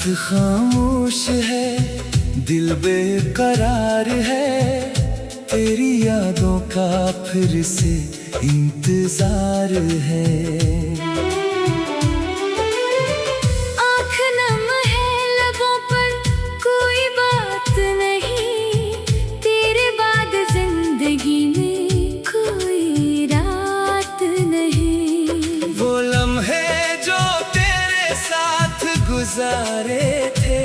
रात खामोश है, दिल बेकरार है, तेरी यादों का फिर से इंतजार है। आँख नम है, लबों पर कोई बात नहीं, तेरे बाद जिंदगी में कोई रात नहीं। वो लम्हे जो तेरे साथ गुजारे थे,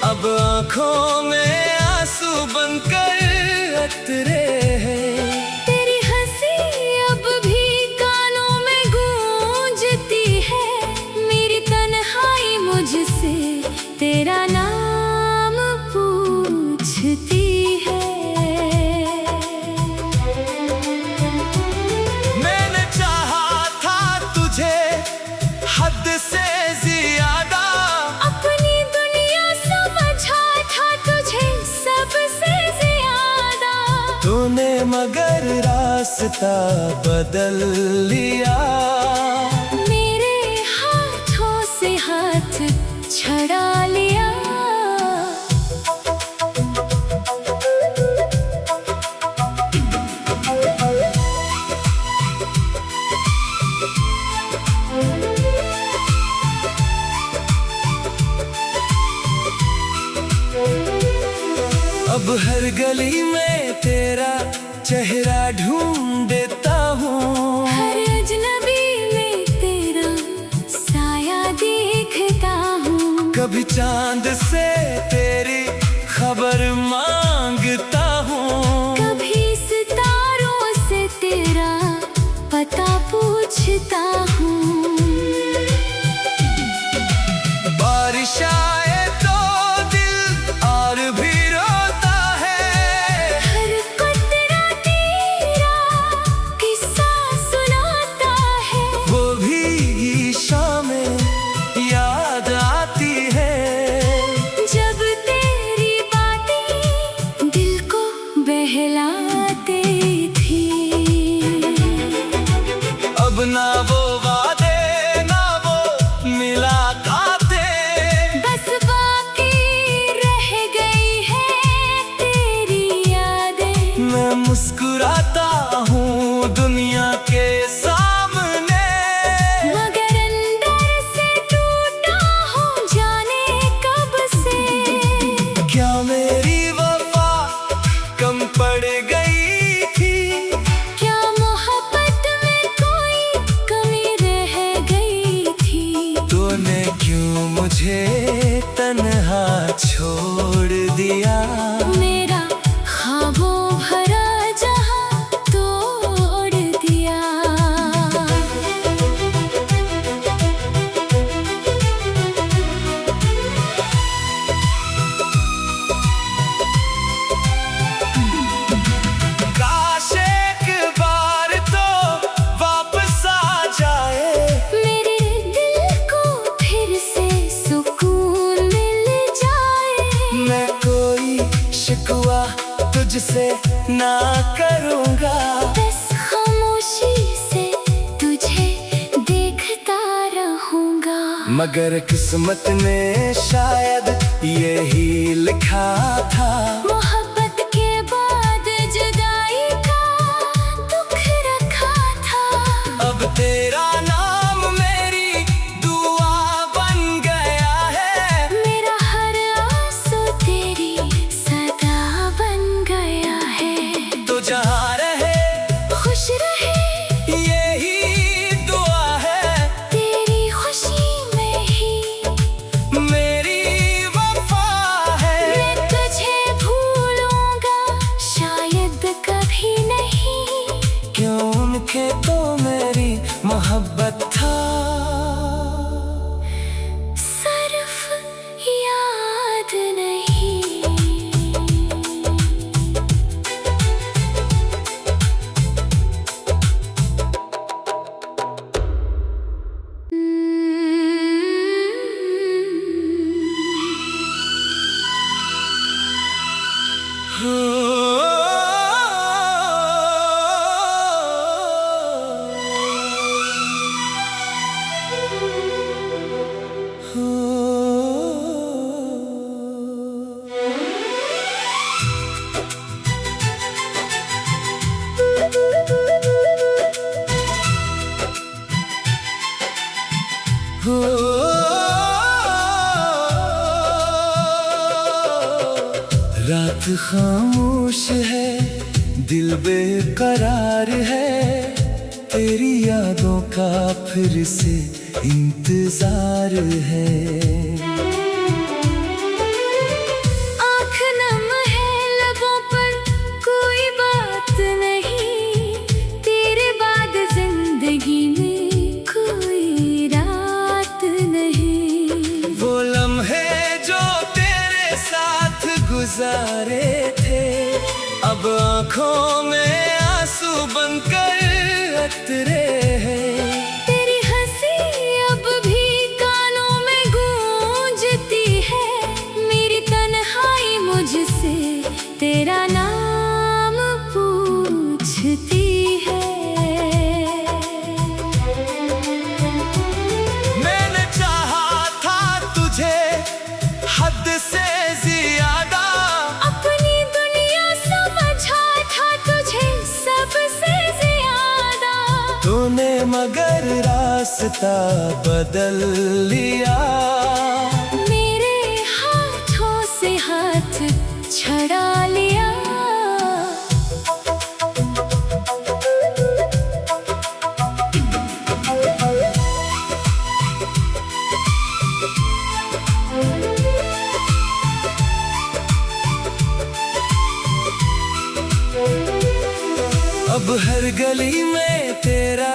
अब आँखों में आंसू बनकर अतरे हैं। तेरी हंसी अब भी कानों में गूंजती है, मेरी तन्हाई मुझसे तेरा नाम पूछती है। मैंने चाहा था तुझे हद से ज्यादा, अपनी दुनिया समझा था तुझे सबसे ज्यादा। तूने मगर रास्ता बदल लिया, मेरे हाथों से हाथ छड़ा लिया। अब हर गली में तेरा चेहरा ढूंढता हूँ, हर अजनबी में तेरा साया देखता हूँ। कभी चांद से तेरी खबर मांगता हूँ, कभी सितारों से तेरा पता पूछता हूँ। बारिश आए तो दिल और भी रोता है, हर कतरा तेरा किस्सा सुनाता है। वो भी शामें याद आती है, जब तेरी बातें दिल को बहलाती थी। अब ना वो वादे ना वो मुलाकातें, बस बाकी रह गई है तेरी यादें। मैं मुस्कुराता हूँ दुनिया के सामने, मगर अंदर से टूटा हूँ जाने कब से। क्या मेरी वफा कम पड़ गई थी, क्या मोहब्बत में कोई कमी रह गई थी। तूने क्यों मुझे तन्हा छोड़ दिया, मेरा ख्वाबों भरा जहां तोड़ दिया। काश एक बार तो वापस आ जाए, मेरे दिल को फिर से सुकून मिल जाए। मैं कोई शिकवा तुझसे ना करूँगा, बस खामोशी से तुझे देखता रहूंगा। मगर किस्मत ने शायद यही लिखा था, मोहब्बत के बाद जुदाई का दुख रखा था। अब तेरा नाम मेरी दुआ बन गया है, मेरा हर आंसू तेरी सदा बन गया है। तो जहाँ रहे खुश रहे यही दुआ है, तेरी खुशी में ही मेरी वफा है। मैं तुझे भूलूंगा शायद कभी नहीं, क्यों उनके तो मेरी मोहब्बत था, सिर्फ याद नहीं। खामोश है, दिल बेकरार है, तेरी यादों का फिर से इंतजार है। आँख नम है, लबों पर कोई बात नहीं, तेरे बाद जिंदगी में कोई रात नहीं। वो लम्हे जो तेरे साथ गुजारे थे, अब आँखों में आंसू बनकर अतरे हैं। तेरी हंसी अब भी कानों में गूंजती है, मेरी तन्हाई मुझसे तेरा नाम पूछती है। मैंने चाहा था तुझे हद से ज्यादा, अपनी दुनिया समझा था तुझे सबसे ज्यादा। तूने मगर रास्ता बदल लिया, मेरे हाथों से हाथ छड़ा लिया। अब हर गली में तेरा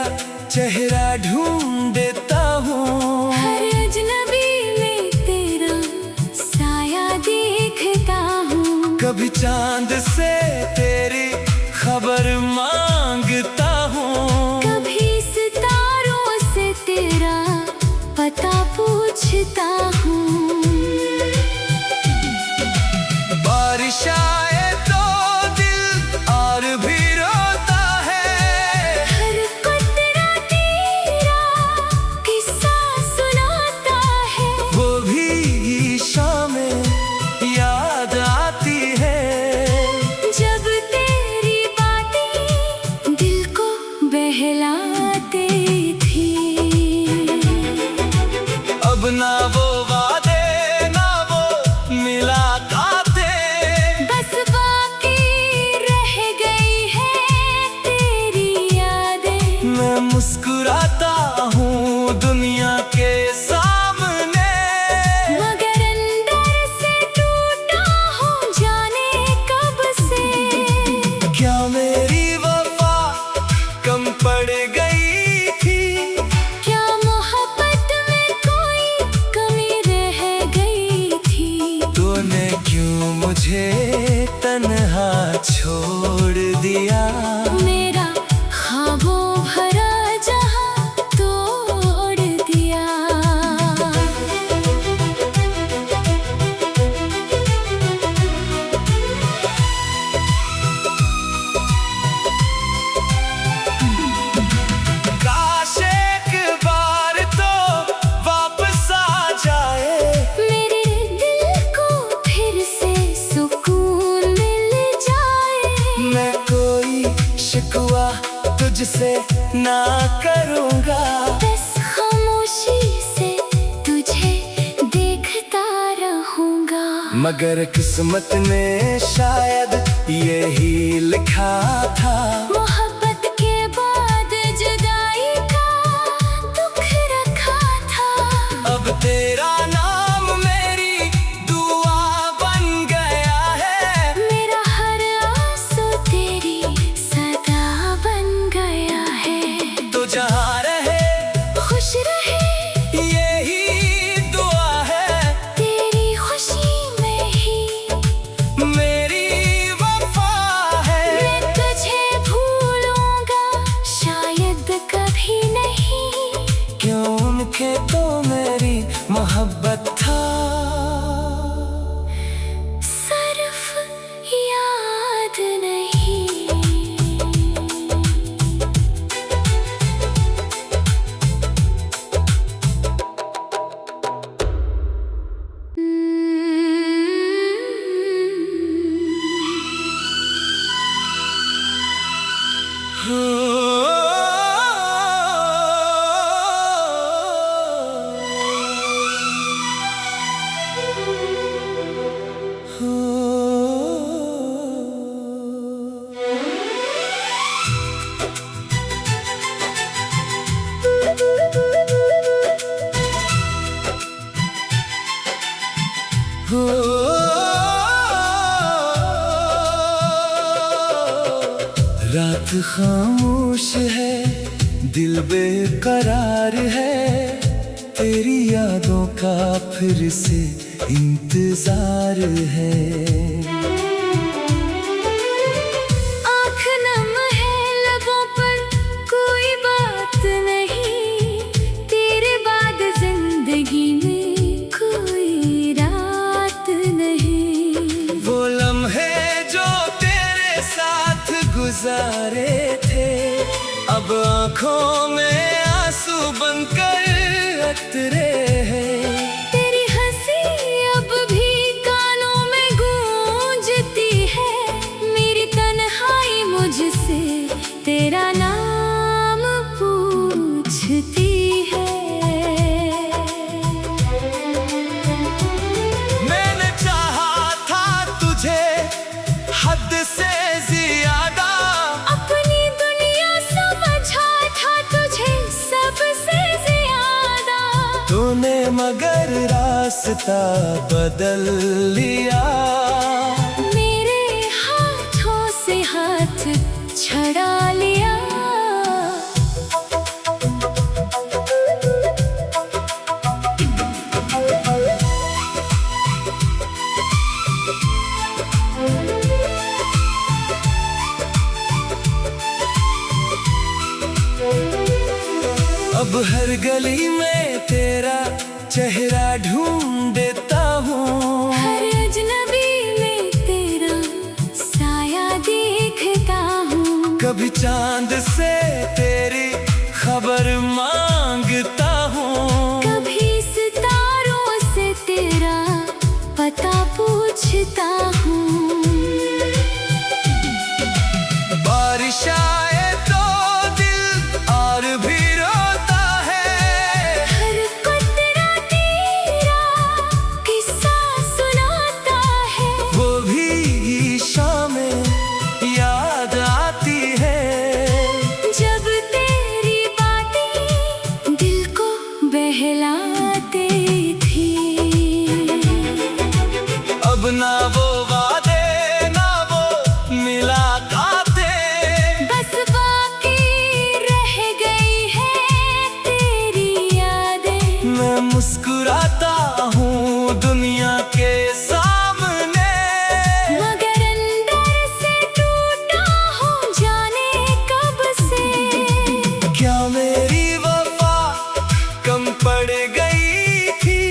चेहरा ढूंढता हूँ, हर अजनबी में तेरा साया देखता हूँ। कभी चांद से तेरी खबर मांगता हूँ, कभी सितारों से तेरा पता पूछता हूँ। बारिश आए तो दिल और भी रोता है, हर कतरा तेरा किस्सा सुनाता है। वो भी शामें याद आती है, जब तेरी बातें दिल को बहलाती थी। अब ना वो वादे ना वो मुलाकातें, बस बाकी रह गई है तेरी यादें। मैं मुस्कुराता हूँ दुनिया के सामने, मगर अंदर से टूटा हूँ जाने कब से। क्या मेरी वफा कम पड़ गई थी, क्या मोहब्बत में कोई कमी रह गई थी। तूने क्यों मुझे तन्हा छोड़ दिया, मेरा ख्वाबों भरा जहां तोड़ दिया। काश एक बार तो वापस आ जाए, मेरे दिल को फिर से सुकून मिल जाए। मैं कोई शिकवा तुझसे ना करूँगा, बस खामोशी से तुझे देखता रहूंगा। मगर किस्मत ने शायद यही लिखा था, मोहब्बत के बाद जुदाई का दुख रखा था। अब तेरा नाम मेरी दुआ बन गया है, मेरा हर आंसू तेरी सदा बन गया है। तो जहाँ रहे खुश रहे यही दुआ है, तेरी खुशी में ही मेरी वफा है। मैं तुझे भूलूंगा शायद कभी नहीं, क्यों उनके तो मेरी मोहब्बत था, सिर्फ याद नहीं। रात खामोश है, दिल बेकरार है, तेरी यादों का फिर से इंतजार है। आँख नम है, लबों पर कोई बात नहीं, तेरे बाद जिंदगी में कोई रात नहीं। वो लम्हे जो तेरे साथ गुजारे थे, अब आँखों में आंसू बनकर अतरे हैं। तेरी हंसी अब भी कानों में गूंजती है, मेरी तन्हाई मुझसे तेरा नाम पूछती है। मैंने चाहा था तुझे हद से ज्यादा, अपनी दुनिया समझा था तुझे सबसे ज्यादा। तूने मगर रास्ता बदल लिया, मेरे हाथों से हाथ छड़ा लिया। अब हर गली में तेरा चेहरा ढूंढता हूँ, हर अजनबी में तेरा साया देखता हूँ। कभी चांद से तेरी खबर मांगता हूँ, कभी सितारों से तेरा पता पूछता हूँ। बारिश आए तो दिल और भी रोता है, हर कतरा तेरा किस्सा सुनाता है। वो भी शामें याद आती है, जब तेरी बातें दिल को बहलाती थी। अब ना वो वादे ना वो मुलाकातें, बस बाकी रह गई है तेरी यादें। मैं मुस्कुराता हूँ दुनिया के सामने, मगर अंदर से टूटा हूँ जाने कब से। क्या मेरी वफा कम पड़ गई थी,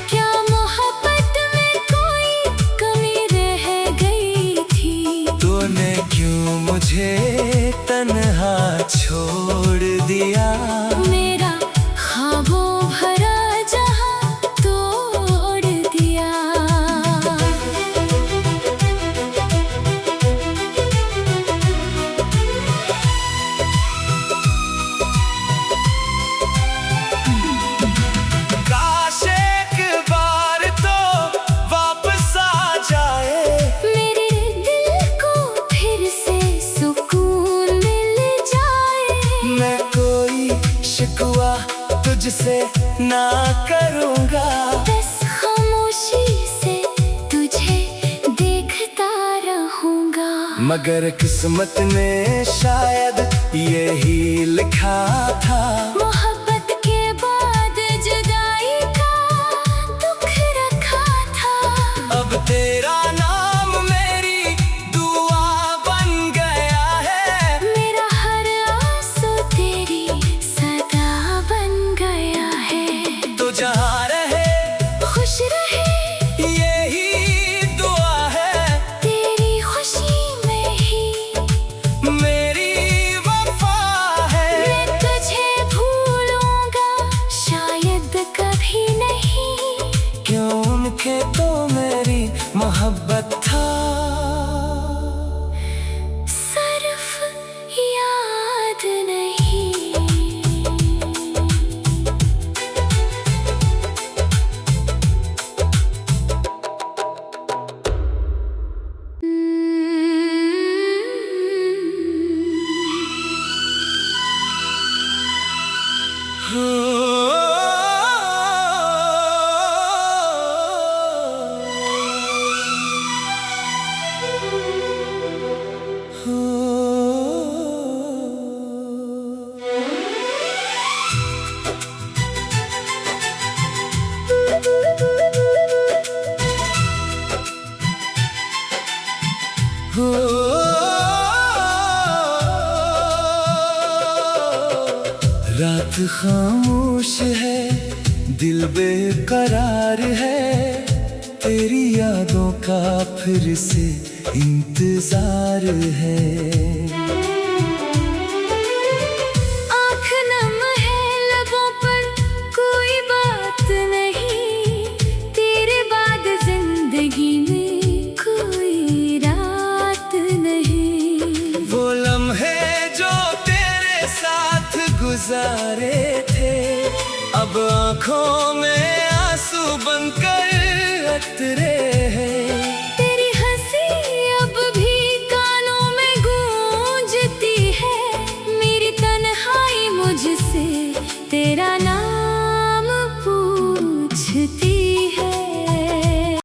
क्या मोहब्बत में कोई कमी रह गई थी। तूने क्यों मुझे तन्हा छोड़ दिया, मेरा ख्वाबों भरा जहां तोड़ दिया। काश एक बार तो वापस आ जाए, मेरे दिल को फिर से सुकून मिल जाए। मैं कोई शिकवा तुझसे ना करूँगा, बस खामोशी से तुझे देखता रहूंगा। मगर किस्मत ने शायद यही लिखा था, मोहब्बत के बाद जुदाई का दुख रखा था। अब तेरा नाम मेरी दुआ बन गया है, मेरा हर आंसू तेरी सदा बन गया है। तो जहाँ रहे खुश रहे यही दुआ है, तेरी खुशी में ही मेरी वफा है। मैं तुझे भूल रात खामोश है, दिल बेकरार है, तेरी यादों का फिर से इंतजार है। आँख नम है, लबों पर कोई बात नहीं, तेरे बाद जिंदगी में कोई रात नहीं। वो लम्हे जो तेरे साथ गुजारे थे, अब आँखों में आंसू बनकर अतरे हैं।